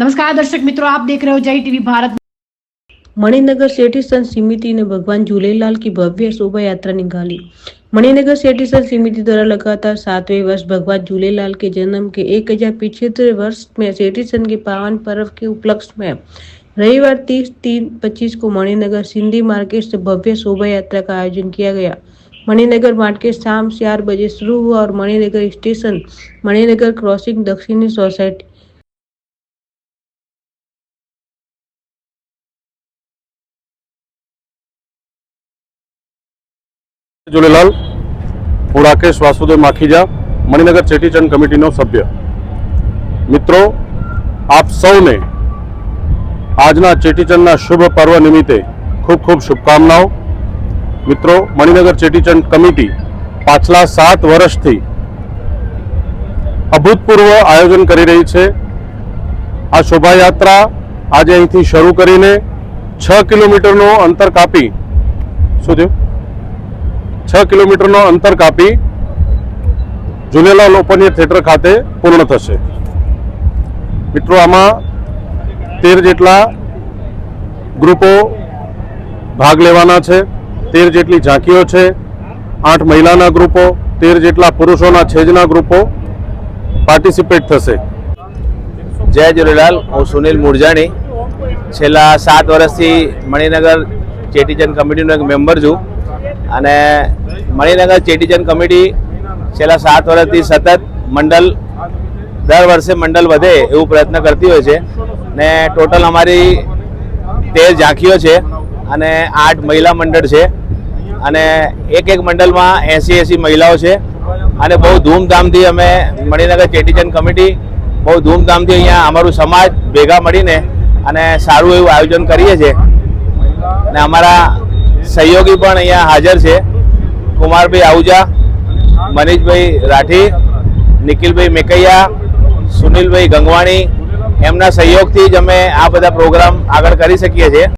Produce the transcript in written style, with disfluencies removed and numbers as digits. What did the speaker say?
नमस्कार दर्शक मित्रों, आप देख रहे हो जय टीवी भारत। मणिनगर सेठी संत समिति ने भगवान झूलेलाल की भव्य शोभा यात्रा निकाली। मणिनगर सेठी संत समिति द्वारा लगातार 7वें वर्ष भगवान झूलेलाल के जन्म के 1075 वर्ष में सेठी संत के पावन पर्व के उपलक्ष्य में रविवार 30/3/25 को मणिनगर सिंधी मार्केट से भव्य शोभा यात्रा का आयोजन किया गया। मणिनगर मार्केट शाम 4 बजे शुरू हुआ और मणिनगर स्टेशन मणिनगर क्रॉसिंग दक्षिणी सोसाइटी झूलेलाल। हूँ राकेश वासुदेव माखीजा, मणिनगर चेटीचंड कमिटीनो सभ्य। मित्रों, आप सौने आजना चेटीचंडना शुभ पर्व निमित्ते खूब खूब शुभकामनाओं। मित्रों, मणिनगर चेटीचंड कमिटी पाछला 7 वर्षथी अभूतपूर्व आयोजन करी रही है। आ शोभायात्रा आज अहींथी शरू करीने 6 किलोमीटरनो अंतर कापी 6 किलोमीटरनो अंतर copy Jhulelal open air theatre खाते पूर्ण थशे। मित्रों, आमा 13 जेटला ग्रुपो भाग लेवाना छे। 13 जेटली झांकीओ छे। 8 महिलाना ग्रुपो, 13 जेटला पुरुषोना छेजना ग्रुपो पार्टिसिपेट थशे। जय झूलेलाल। हूँ सुनील मुरजाणी छेल्ला 7 वर्षथी मणिनगर चेटीचंड कमिटीनो एक मेम्बर छुं અને મણિનગર ચેટીચંદ કમિટી છેલ્લા 7 વર્ષથી સતત મંડળ દર વર્ષે મંડળ વધે એવું પ્રયત્ન કરતી હોય છે ને ટોટલ અમારી 13 ઝાંખીઓ છે અને 8 મહિલા મંડળ છે અને એક મંડળમાં 80 મહિલાઓ છે અને બહુ ધૂમધામથી અમે મણિનગર ચેટીચંદ કમિટી બહુ ધૂમધામથી અહીંયા અમારું સમાજ ભેગા મળીને અને સારું એવું આયોજન કરીએ છીએ અને અમારા सहयोगी पण अहींया हाजर छे। कुमारभाई आहूजा, मनीषभाई राठी, निखिलभाई मेकैया, सुनीलभाई गंगवाणी एमना सहयोगथी ज अमे आ बधा प्रोग्राम आगळ करी शकीए छीए।